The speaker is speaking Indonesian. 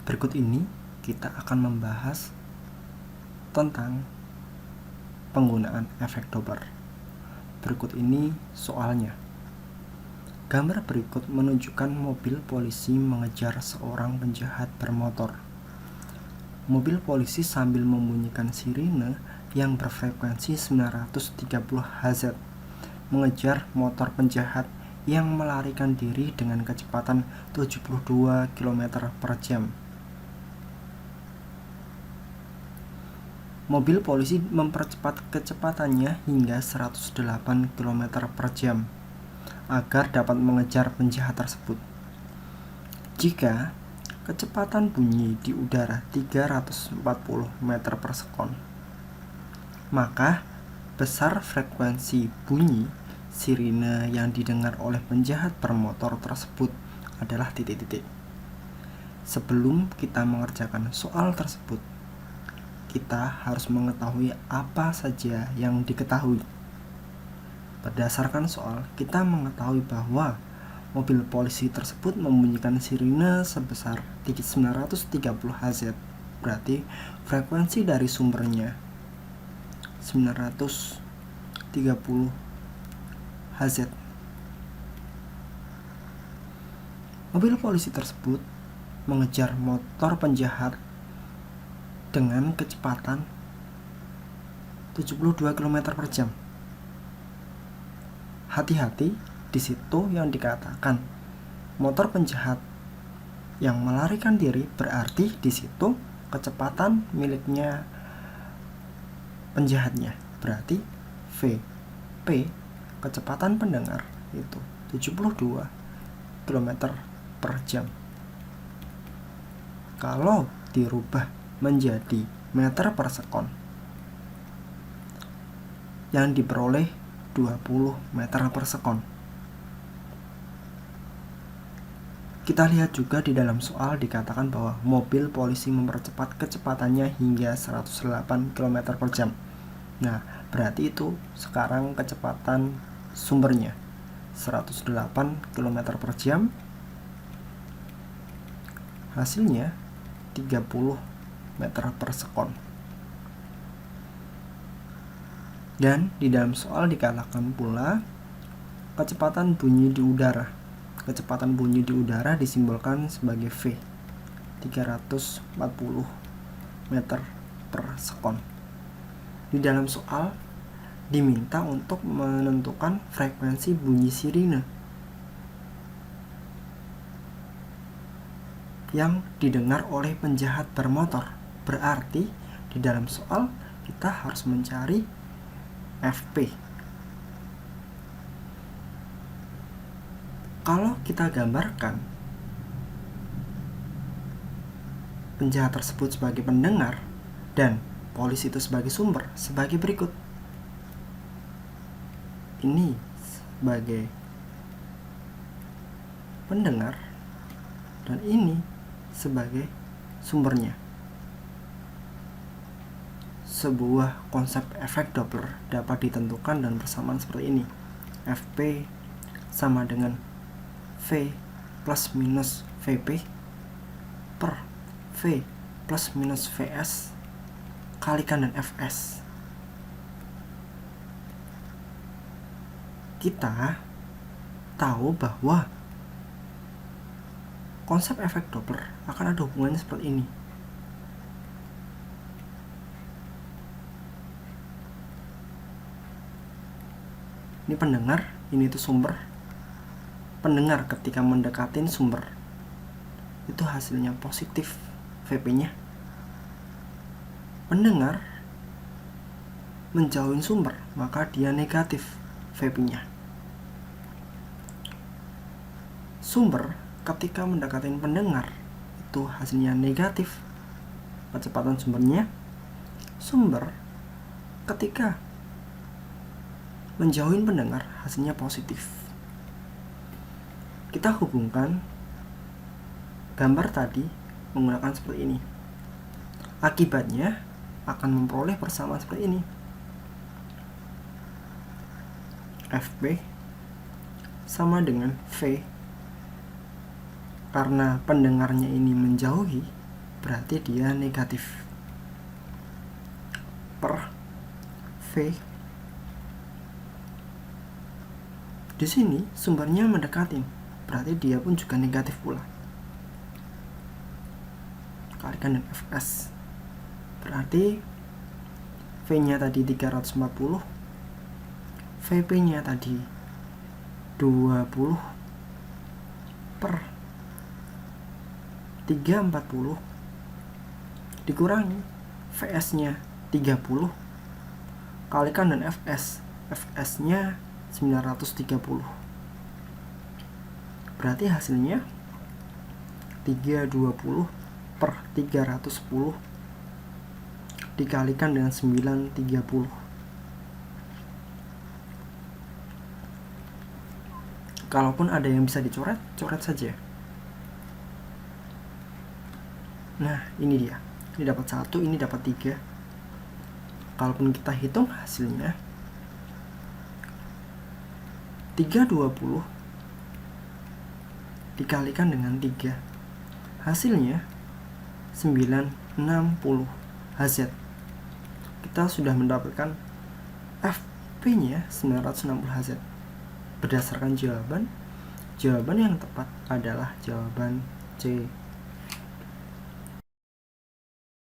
Berikut ini kita akan membahas tentang penggunaan efek Doppler. Berikut ini soalnya. Gambar berikut menunjukkan mobil polisi mengejar seorang penjahat bermotor. Mobil polisi sambil membunyikan sirine yang berfrekuensi 930 Hz mengejar motor penjahat yang melarikan diri dengan kecepatan 72 km per jam. Mobil polisi mempercepat kecepatannya hingga 108 km per jam agar dapat mengejar penjahat tersebut. Jika kecepatan bunyi di udara 340 meter per sekon, maka besar frekuensi bunyi sirine yang didengar oleh penjahat bermotor tersebut adalah titik-titik. Sebelum kita mengerjakan soal tersebut, kita harus mengetahui apa saja yang diketahui. Berdasarkan soal, kita mengetahui bahwa mobil polisi tersebut membunyikan sirine sebesar 930 Hz. Berarti frekuensi dari sumbernya 930 Hz. Mobil polisi tersebut mengejar motor penjahat dengan kecepatan 72 km per jam. Hati-hati, di situ yang dikatakan motor penjahat yang melarikan diri, berarti di situ kecepatan miliknya penjahatnya. Berarti VP, kecepatan pendengar itu 72 km per jam. Kalau dirubah menjadi meter per sekon, yang diperoleh 20 meter per sekon. Kita lihat juga di dalam soal dikatakan bahwa mobil polisi mempercepat kecepatannya hingga 108 km per jam. Nah, berarti itu sekarang kecepatan sumbernya 108 km per jam. Hasilnya 30 meter per sekon. Dan di dalam soal dikatakan pula kecepatan bunyi di udara. Kecepatan bunyi di udara disimbolkan sebagai V, 340 meter per sekon. Di dalam soal diminta untuk menentukan frekuensi bunyi sirine yang didengar oleh penjahat bermotor. Berarti di dalam soal kita harus mencari FP. Kalau kita gambarkan penjahat tersebut sebagai pendengar dan polisi itu sebagai sumber sebagai berikut. Ini sebagai pendengar dan ini sebagai sumbernya. Sebuah konsep efek Doppler dapat ditentukan dan bersamaan seperti ini. FP sama dengan V plus minus VP per V plus minus VS kalikan dan FS. Kita tahu bahwa konsep efek Doppler akan ada hubungannya seperti ini. Ini pendengar, ini itu sumber. Pendengar ketika mendekatin sumber itu hasilnya positif VP-nya. Pendengar menjauhin sumber, maka dia negatif VP-nya. Sumber ketika mendekatin pendengar itu hasilnya negatif kecepatan sumbernya. Sumber ketika menjauhin pendengar hasilnya positif. Kita hubungkan gambar tadi menggunakan seperti ini. Akibatnya akan memperoleh persamaan seperti ini. FP sama dengan V. Karena pendengarnya ini menjauhi, berarti dia negatif. Per V di sini sumbernya mendekati, berarti dia pun juga negatif pula. Kalikan dengan Fs, berarti V nya tadi 340, VP nya tadi 20 per 340 dikurangi Vs nya 30 kalikan dengan Fs, Fs nya 930, berarti hasilnya 320 per 310 dikalikan dengan 930. Kalaupun ada yang bisa dicoret, coret saja. Nah, ini dia. Ini dapat 1, ini dapat 3. Kalaupun kita hitung hasilnya 320 dikalikan dengan 3, hasilnya 960 Hz. Kita sudah mendapatkan FP nya 960 Hz. Berdasarkan jawaban yang tepat adalah jawaban C.